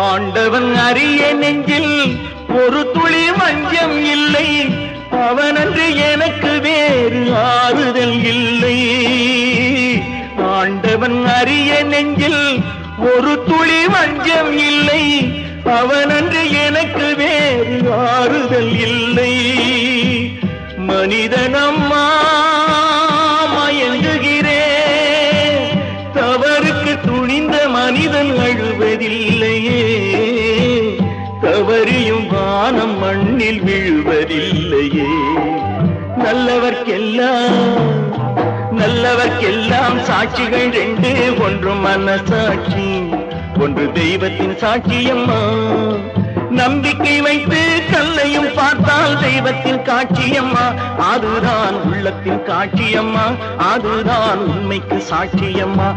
ஆண்டவன் அறிய நெஞ்சில் ஒரு துளி வஞ்சம் இல்லை, அவனன்று எனக்கு வேறு ஆறுதல் இல்லை. ஆண்டவன் அறிய நெஞ்சில் ஒரு துளி வஞ்சம் இல்லை, அவனன்று எனக்கு வேறு ஆறுதல் இல்லை. மனிதனம்மா மயங்குகிறேன், தவறுக்கு துணிந்த மனிதன் அழுவதில்லையே, தவறியும் வானம் மண்ணில் விழுவதில்லையே. நல்லவர்க்கெல்லாம் சாட்சிகள் ரெண்டு, ஒன்று மனசாட்சி, ஒன்று தெய்வத்தின் சாட்சியம்மா. நம்பிக்கை வைத்து கல்லையும் பார்த்தால் தெய்வத்தின் காட்சியம்மா, அதுதான் உள்ளத்தின் காட்சியம்மா, அதுதான் உண்மைக்கு சாட்சியம்மா.